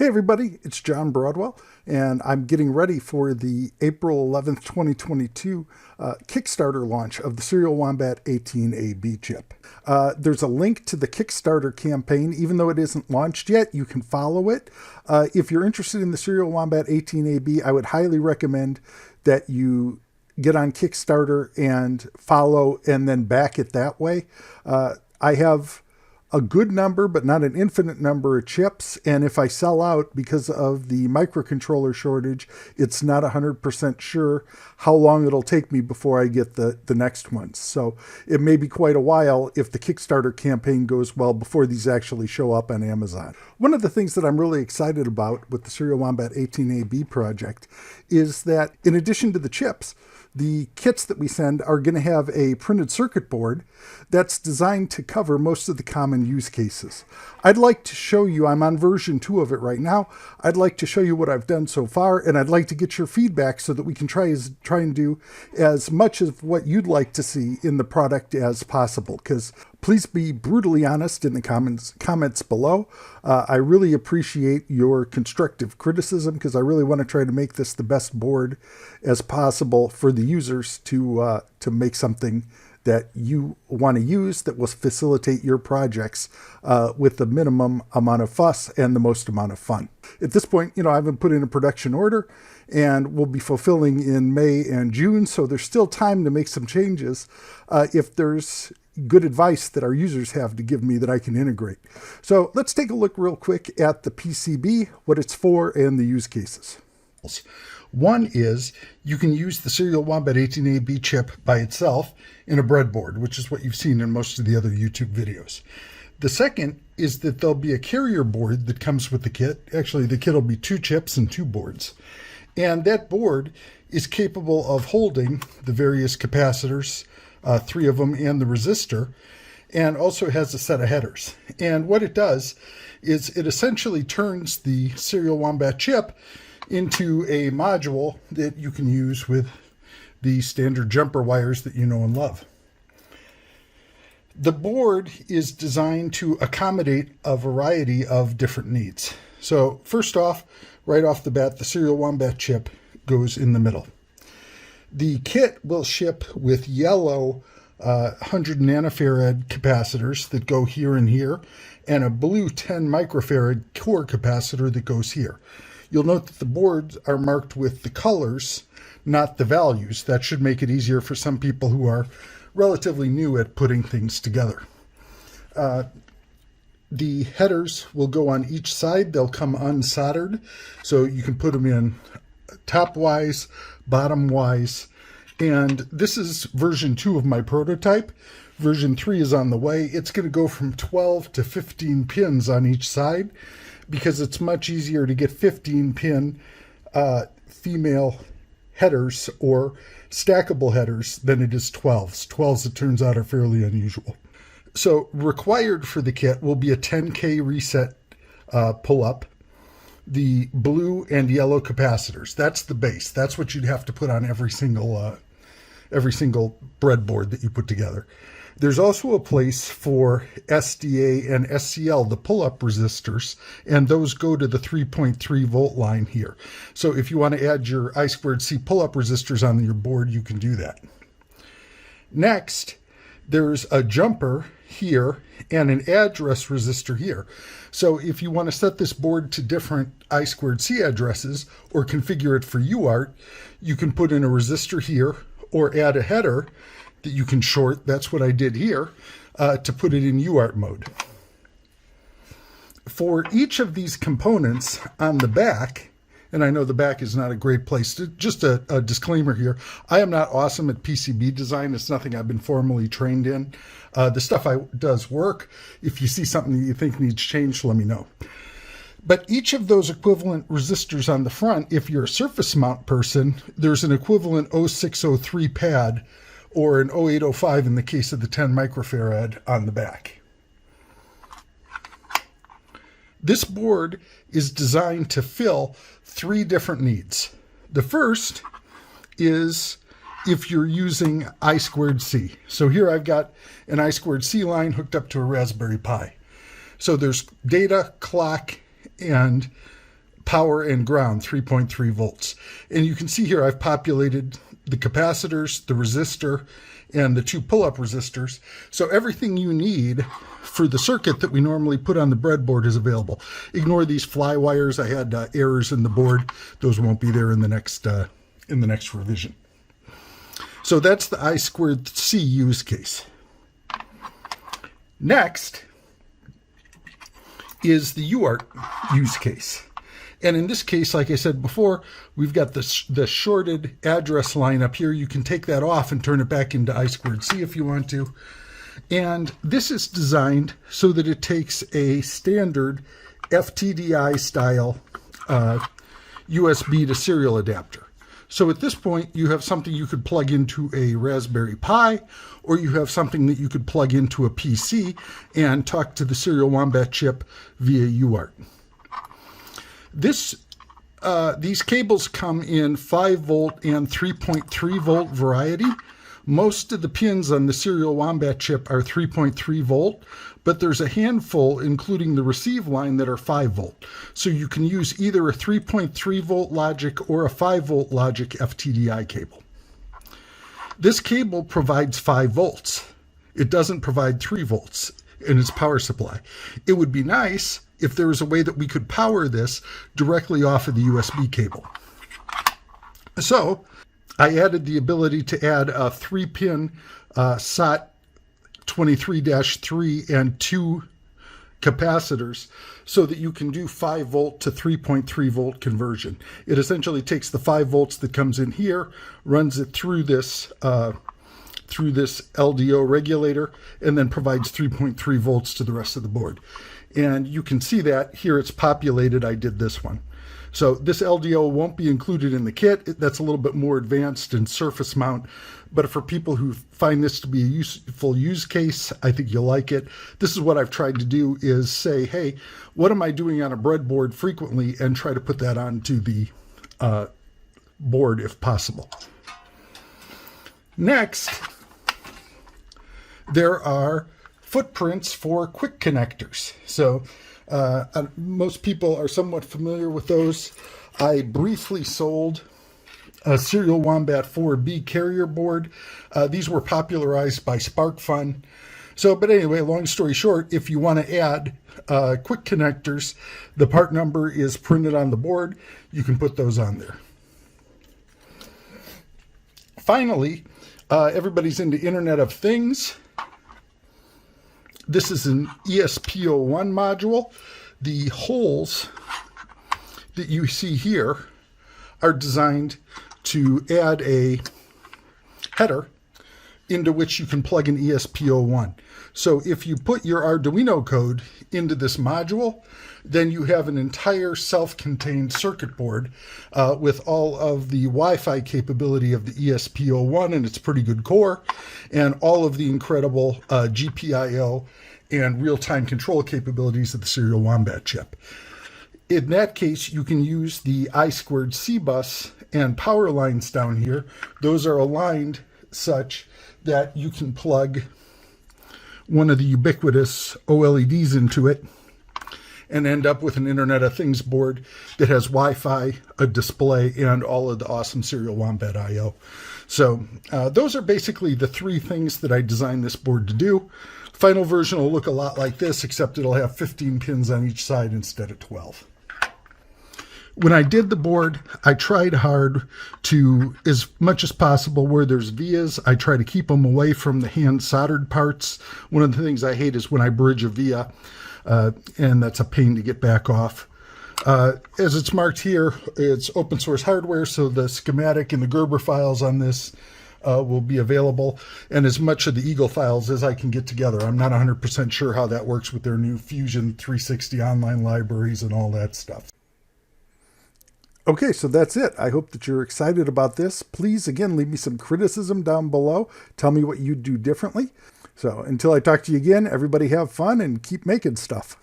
Hey everybody, it's John Broadwell, and I'm getting ready for the April 11th, 2022 Kickstarter launch of the Serial Wombat 18AB chip. There's a link to the Kickstarter campaign. Even though it isn't launched yet, you can follow it. If you're interested in the Serial Wombat 18AB, I would highly recommend that you get on Kickstarter and follow and then back it that way. I have a good number, but not an infinite number of chips. And if I sell out because of the microcontroller shortage, it's not 100% sure how long it'll take me before I get the next ones. So it may be quite a while if the Kickstarter campaign goes well before these actually show up on Amazon. One of the things that I'm really excited about with the Serial Wombat 18AB project is that in addition to the chips, the kits that we send are going to have a printed circuit board that's designed to cover most of the common use cases. I'd like to show you, I'm on version 2 of it right now. I'd like to show you what I've done so far, and I'd like to get your feedback so that we can try and do as much of what you'd like to see in the product as possible. Because please be brutally honest in the comments below. I really appreciate your constructive criticism because I really want to try to make this the best board as possible for the users to make something that you want to use that will facilitate your projects with the minimum amount of fuss and the most amount of fun. At this point, I haven't put in a production order and we'll be fulfilling in May and June, so there's still time to make some changes if there's good advice that our users have to give me that I can integrate. So let's take a look real quick at the PCB, what it's for, and the use cases. One is you can use the Serial Wombat 18AB chip by itself in a breadboard, which is what you've seen in most of the other YouTube videos. The second is that there'll be a carrier board that comes with the kit. Actually, the kit will be 2 chips and 2 boards. And that board is capable of holding the various capacitors, 3 of them, and the resistor, and also has a set of headers. And what it does is it essentially turns the Serial Wombat chip into a module that you can use with the standard jumper wires that you know and love. The board is designed to accommodate a variety of different needs. So first off, right off the bat, the Serial Wombat chip goes in the middle. The kit will ship with yellow 100 nanofarad capacitors that go here and here, and a blue 10 microfarad core capacitor that goes here. You'll note that the boards are marked with the colors, not the values. That should make it easier for some people who are relatively new at putting things together. The headers will go on each side. They'll come unsoldered, so you can put them in top-wise, bottom-wise. And this is version 2 of my prototype. Version 3 is on the way. It's going to go from 12 to 15 pins on each side because it's much easier to get 15-pin female headers or stackable headers than it is 12s. 12s, it turns out, are fairly unusual. So required for the kit will be a 10K reset pull-up, the blue and yellow capacitors. That's the base. That's what you'd have to put on every single breadboard that you put together. There's also a place for SDA and SCL, the pull-up resistors, and those go to the 3.3 volt line here. So if you want to add your I2C pull-up resistors on your board, you can do that. Next, there's a jumper here and an address resistor here. So if you want to set this board to different I2C addresses or configure it for UART, you can put in a resistor here or add a header that you can short. That's what I did here to put it in UART mode. For each of these components on the back, and I know the back is not a great place, just a disclaimer here, I am not awesome at PCB design. It's nothing I've been formally trained in. The stuff does work. If you see something that you think needs changed, let me know. But each of those equivalent resistors on the front, if you're a surface mount person, there's an equivalent 0603 pad or an 0805 in the case of the 10 microfarad on the back. This board is designed to fill 3 different needs. The first is if you're using I2C. So here I've got an I2C line hooked up to a Raspberry Pi. So there's data, clock, and power and ground, 3.3 volts. And you can see here I've populated the capacitors, the resistor, and the 2 pull-up resistors. So everything you need for the circuit that we normally put on the breadboard is available. Ignore these fly wires. I had errors in the board. Those won't be there in the next revision. So that's the I2C use case. Next is the UART use case. And in this case, like I said before, we've got the shorted address line up here. You can take that off and turn it back into I2C if you want to. And this is designed so that it takes a standard FTDI style USB to serial adapter. So at this point, you have something you could plug into a Raspberry Pi, or you have something that you could plug into a PC and talk to the Serial Wombat chip via UART. These cables come in 5 volt and 3.3 volt variety. Most of the pins on the Serial Wombat chip are 3.3 volt, but there's a handful, including the receive line, that are 5 volt. So you can use either a 3.3 volt logic or a 5 volt logic FTDI cable. This cable provides 5 volts. It doesn't provide 3 volts in its power supply. It would be nice if there was a way that we could power this directly off of the USB cable. So I added the ability to add a 3-pin SOT 23-3 and 2 capacitors so that you can do 5 volt to 3.3 volt conversion. It essentially takes the 5 volts that comes in here, runs it through this LDO regulator, and then provides 3.3 volts to the rest of the board. And you can see that here it's populated. I did this one. So this LDO won't be included in the kit. That's a little bit more advanced in surface mount. But for people who find this to be a useful use case, I think you'll like it. This is what I've tried to do, is say, hey, what am I doing on a breadboard frequently, and try to put that onto the board if possible. Next, there are footprints for QWIIC connectors. So most people are somewhat familiar with those. I briefly sold a Serial Wombat 4B carrier board. These were popularized by SparkFun. But anyway, long story short, if you want to add QWIIC connectors, the part number is printed on the board. You can put those on there. Finally, everybody's into Internet of Things. This is an ESP-01 module. The holes that you see here are designed to add a header into which you can plug an ESP-01. So if you put your Arduino code into this module, then you have an entire self-contained circuit board with all of the Wi-Fi capability of the ESP-01 and its pretty good core, and all of the incredible GPIO and real-time control capabilities of the Serial Wombat chip. In that case, you can use the I2C bus and power lines down here. Those are aligned such that you can plug one of the ubiquitous OLEDs into it and end up with an Internet of Things board that has Wi-Fi, a display, and all of the awesome Serial Wombat I/O. So those are basically the 3 things that I designed this board to do. Final version will look a lot like this, except it'll have 15 pins on each side instead of 12. When I did the board, I tried hard to, as much as possible, where there's vias, I try to keep them away from the hand soldered parts. One of the things I hate is when I bridge a via, and that's a pain to get back off. As it's marked here, it's open source hardware, so the schematic and the Gerber files on this will be available, and as much of the Eagle files as I can get together. I'm not 100% sure how that works with their new Fusion 360 online libraries and all that stuff. Okay, so that's it. I hope that you're excited about this. Please, again, leave me some criticism down below. Tell me what you'd do differently. So until I talk to you again, everybody have fun and keep making stuff.